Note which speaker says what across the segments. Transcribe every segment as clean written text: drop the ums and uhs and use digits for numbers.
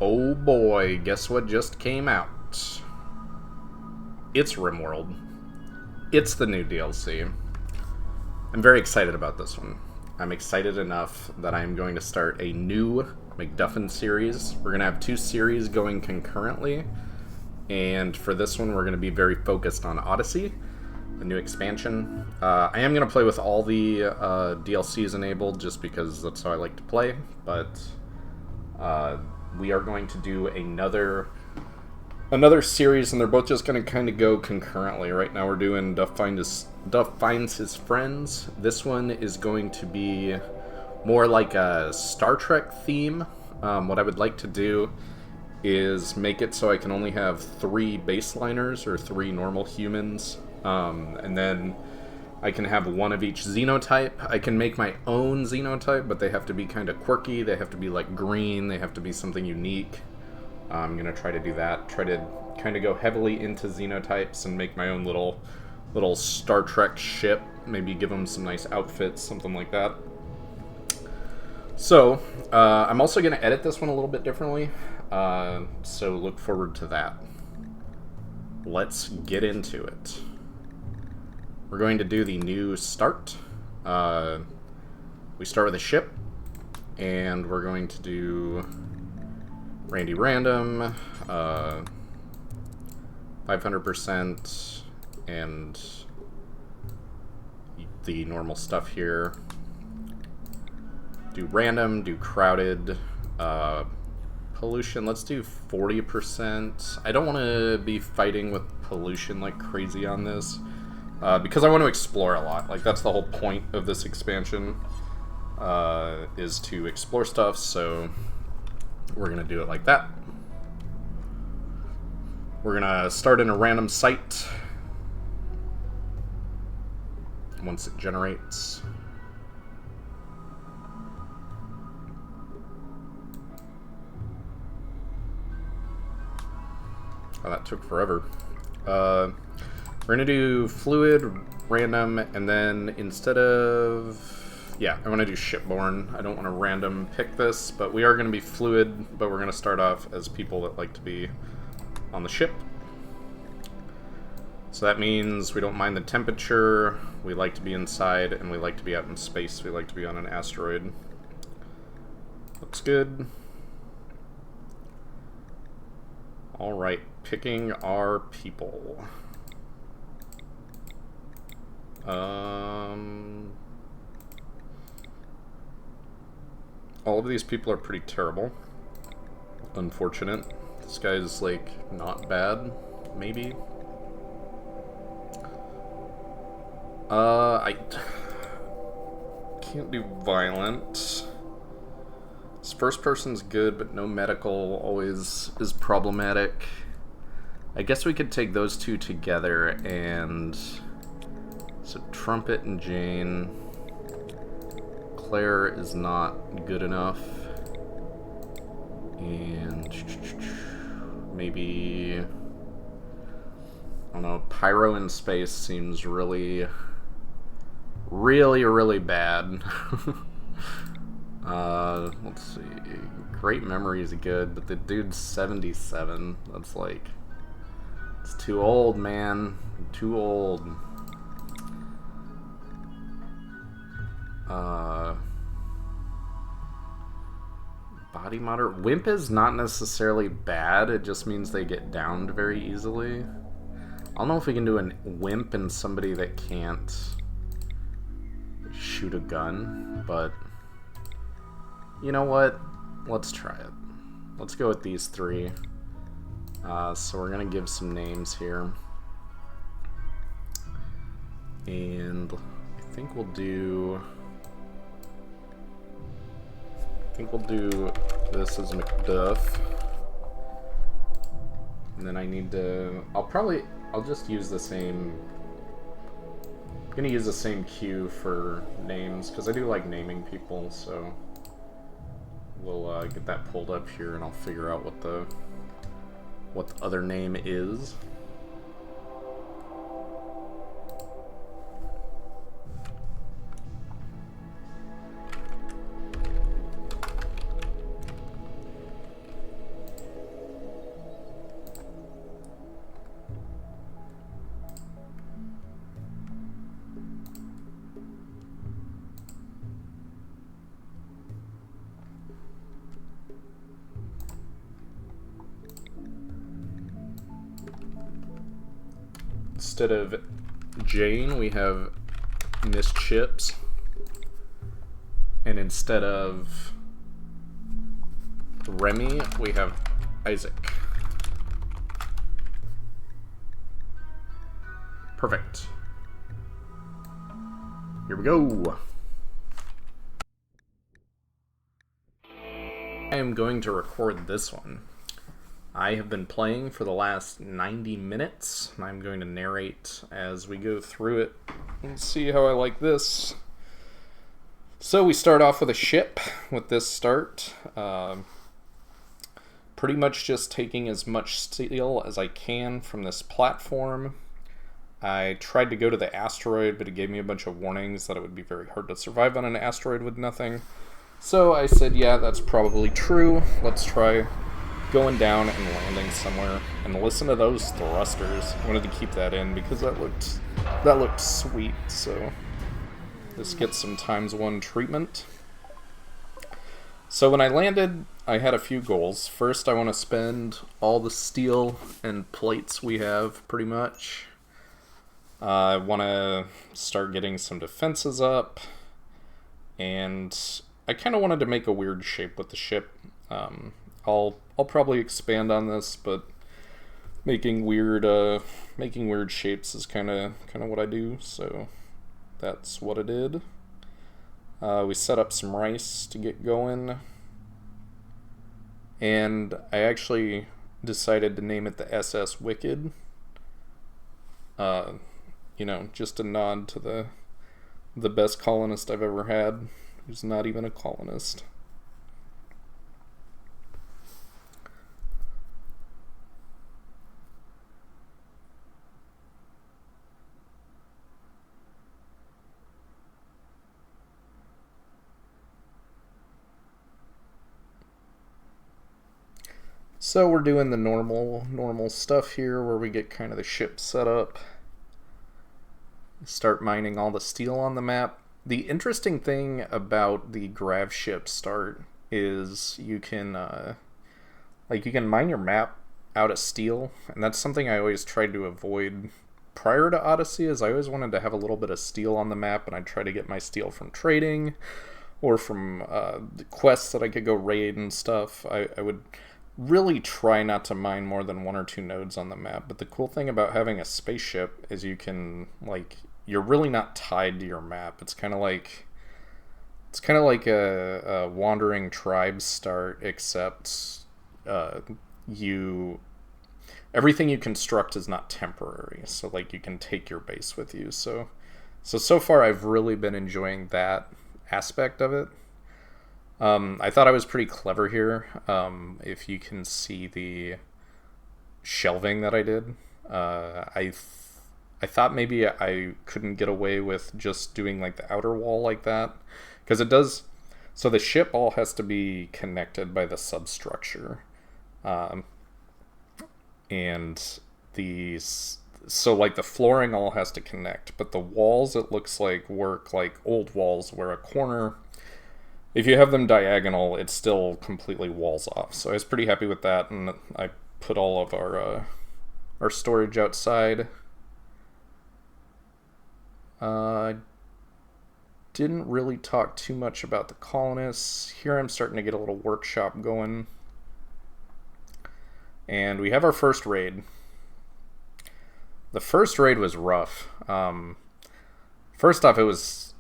Speaker 1: Oh boy, guess what just came out? It's Rimworld. It's the new DLC. I'm very excited about this one. I'm excited enough that I'm going to start a new Mcduff series. We're going to have 2 series going concurrently, and for this one we're going to be very focused on Oddysey, the new expansion. I am going to play with all the DLCs enabled just because that's how I like to play, but we are going to do another series, and they're both just going to kind of go concurrently. Right now we're doing Duff Finds His Friends. This one is going to be more like a Star Trek theme. What I would like to do is make it so I can only have 3 baseliners, or 3 normal humans, and then I can have 1 of each xenotype. I can make my own xenotype, but they have to be kind of quirky. They have to be like green. They have to be something unique. I'm going to try to do that. Try to kind of go heavily into xenotypes and make my own little Star Trek ship. Maybe give them some nice outfits, something like that. So, I'm also going to edit this one a little bit differently. So look forward to that. Let's get into it. We're going to do the new start. We start with a ship, and we're going to do Randy Random, 500%, and the normal stuff here. Do random, do crowded, pollution, let's do 40%. I don't want to be fighting with pollution like crazy on this, because I want to explore a lot. Like, that's the whole point of this expansion, is to explore stuff, so we're going to do it like that. We're going to start in a random site once it generates. Oh, that took forever. We're going to do fluid, random, and then instead of... Yeah, I want to do shipborne. I don't want to random pick this, but we are going to be fluid, but we're going to start off as people that like to be on the ship. So that means we don't mind the temperature, we like to be inside, and we like to be out in space. We like to be on an asteroid. Looks good. Alright, picking our people. All of these people are pretty terrible. Unfortunate. This guy's, like, not bad, maybe. I can't do violent. This first person's good, but no medical always is problematic. I guess we could take those 2 together, and... So, Trumpet and Jane. Claire is not good enough. And... maybe... I don't know, Pyro in space seems really bad. Let's see. Great memory is good, but the dude's 77. That's like... It's too old, man. Too old. Body modder. Wimp is not necessarily bad, it just means they get downed very easily. I don't know if we can do a wimp and somebody that can't shoot a gun, but you know what? Let's try it. Let's go with these 3. So we're gonna give some names here. And I think we'll do this as Mcduff. And then I need to... I'll just use the same... I'm gonna use the same queue for names, because I do like naming people, so... We'll get that pulled up here, and I'll figure out what the other name is. instead of Jane, we have Miss Chips. And instead of Remy, we have Isaac. Perfect. Here we go. I am going to record this one. I have been playing for the last 90 minutes, and I'm going to narrate as we go through it and see how I like this. So we start off with a ship with this start. Pretty much just taking as much steel as I can from this platform. I tried to go to the asteroid, but it gave me a bunch of warnings that it would be very hard to survive on an asteroid with nothing. So I said, yeah, that's probably true. Let's try going down and landing somewhere. And listen to those thrusters. I wanted to keep that in because that looked sweet. So this gets some ×1 treatment. So when I landed, I had a few goals. First, I want to spend all the steel and plates we have, pretty much. I want to start getting some defenses up. And I kind of wanted to make a weird shape with the ship. I'll probably expand on this, but making weird shapes is kind of what I do. So that's what I did. We set up some rice to get going, and I actually decided to name it the SS Wicked. You know, just a nod to the best colonist I've ever had, who's not even a colonist. So we're doing the normal stuff here where we get kind of the ship set up. Start mining all the steel on the map. The interesting thing about the grav ship start is you can mine your map out of steel, and that's something I always tried to avoid prior to Oddysey, is I always wanted to have a little bit of steel on the map, and I'd try to get my steel from trading or from the quests that I could go raid and stuff. I would really try not to mine more than 1 or 2 nodes on the map. But the cool thing about having a spaceship is you can, like, you're really not tied to your map. It's kind of like a wandering tribe start, except everything you construct is not temporary. So like you can take your base with you. So far I've really been enjoying that aspect of it. I thought I was pretty clever here. If you can see the shelving that I did, I thought maybe I couldn't get away with just doing like the outer wall like that, because it does. So the ship all has to be connected by the substructure, and so like the flooring all has to connect, but the walls, it looks like, work like old walls where a corner, if you have them diagonal, it still completely walls off. So I was pretty happy with that, and I put all of our storage outside. I didn't really talk too much about the colonists. Here I'm starting to get a little workshop going. And we have our first raid. The first raid was rough. First off, it was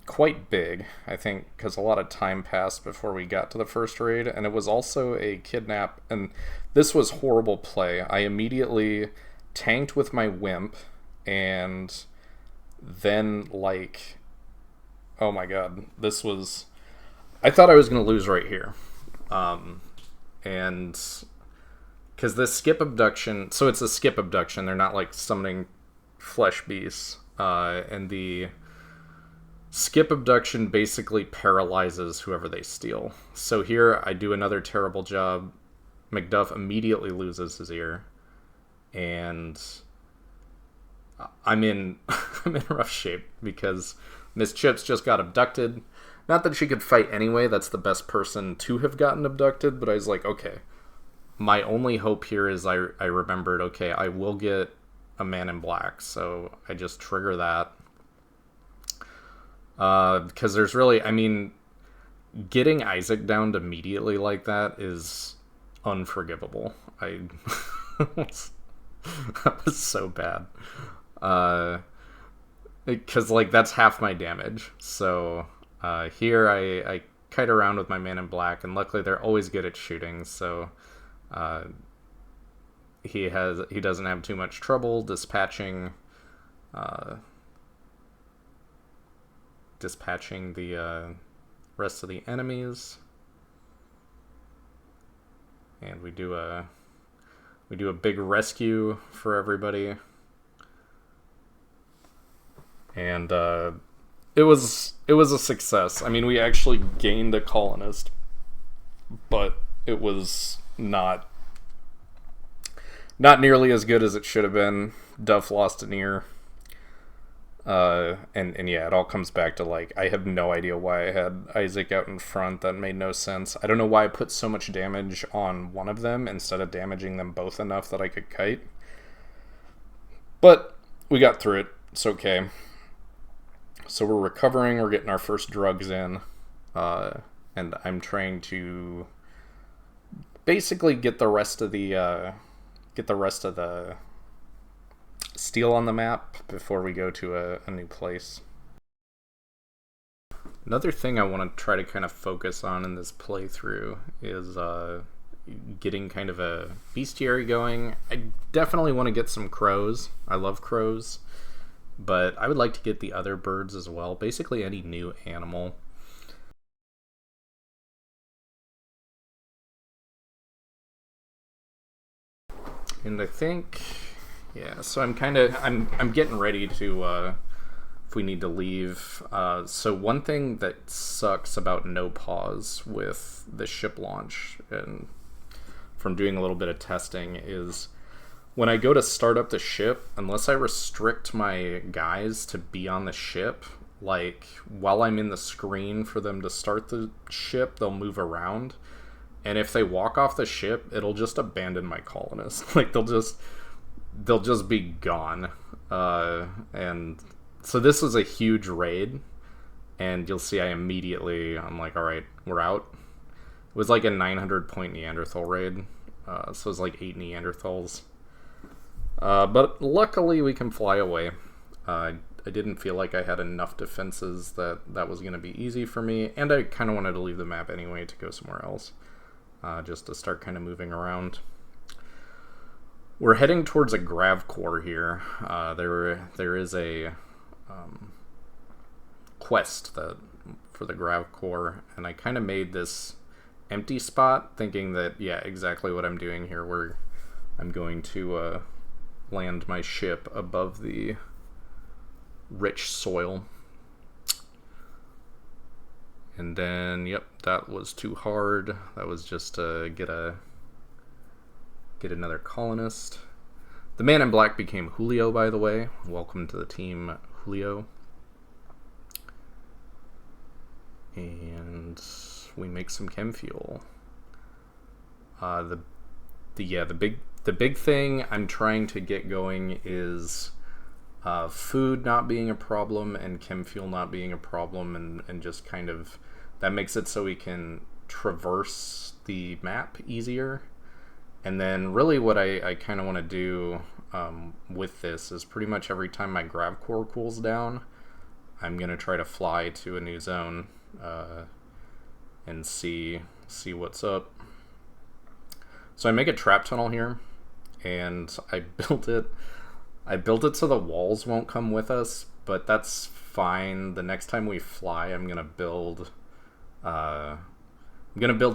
Speaker 1: quite big, I think, because a lot of time passed before we got to the first raid, and it was also a kidnap, and this was horrible play. I immediately tanked with my wimp, and then, like, oh my god, I thought I was going to lose right here. And because this skip abduction, so it's a skip abduction, they're not like summoning flesh beasts, and the skip abduction basically paralyzes whoever they steal. So here I do another terrible job. Mcduff immediately loses his ear, and I'm in rough shape because Miss Chips just got abducted. Not that she could fight anyway, that's the best person to have gotten abducted, but I was like, okay, my only hope here is I remembered, okay, I will get a man in black, so I just trigger that. Because there's really, I mean, getting Isaac downed immediately like that is unforgivable. That was so bad. Because, like, that's half my damage. So, here I kite around with my man in black, and luckily they're always good at shooting, so he doesn't have too much trouble dispatching the rest of the enemies. And we do a big rescue for everybody. And it was a success. I mean, we actually gained a colonist, but it was not nearly as good as it should have been. Duff lost an ear. And yeah, it all comes back to, like, I have no idea why I had Isaac out in front. That made no sense. I don't know why I put so much damage on one of them instead of damaging them both enough that I could kite. But we got through it. It's okay. So we're recovering, we're getting our first drugs in, and I'm trying to basically get the rest of the steel on the map before we go to a new place. Another thing I want to try to kind of focus on in this playthrough is getting kind of a bestiary going. I definitely want to get some crows. I love crows. But I would like to get the other birds as well. Basically any new animal. And I think, yeah, so I'm getting ready to, if we need to leave. So one thing that sucks about no pause with the ship launch, and from doing a little bit of testing, is when I go to start up the ship, unless I restrict my guys to be on the ship, like, while I'm in the screen for them to start the ship, they'll move around. And if they walk off the ship, it'll just abandon my colonists. Like, they'll just be gone. And so this was a huge raid. And you'll see I'm like, alright, we're out. It was like a 900-point Neanderthal raid. So it was like 8 Neanderthals. But luckily we can fly away. I didn't feel like I had enough defenses that was going to be easy for me, and I kind of wanted to leave the map anyway to go somewhere else, just to start kind of moving around. We're heading towards a grav core here. There is a quest for the grav core, and I kind of made this empty spot thinking that, yeah, exactly what I'm doing here, where I'm going to land my ship above the rich soil. And then, yep, that was too hard. That was just to get another colonist. The man in black became Julio, by the way. Welcome to the team, Julio. And we make some chem fuel. The big thing I'm trying to get going is food not being a problem and chem fuel not being a problem, and just kind of, that makes it so we can traverse the map easier. And then really what I kind of want to do with this is pretty much every time my grav core cools down, I'm going to try to fly to a new zone and see what's up. So I make a trap tunnel here, and I built it so the walls won't come with us, but that's fine. The next time we fly, I'm gonna build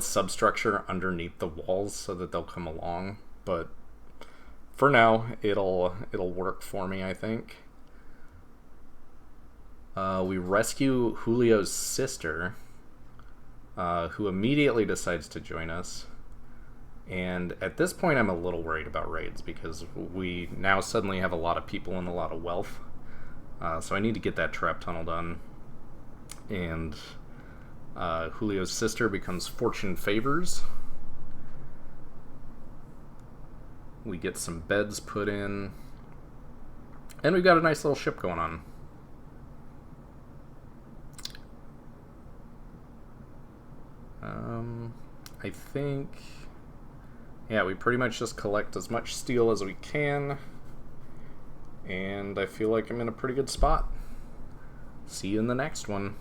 Speaker 1: substructure underneath the walls so that they'll come along. But for now, it'll work for me, I think. We rescue Julio's sister, who immediately decides to join us. And at this point, I'm a little worried about raids, because we now suddenly have a lot of people and a lot of wealth. So I need to get that trap tunnel done. And Julio's sister becomes Fortune Favors. We get some beds put in. And we've got a nice little ship going on. I think... yeah, we pretty much just collect as much steel as we can. And I feel like I'm in a pretty good spot. See you in the next one.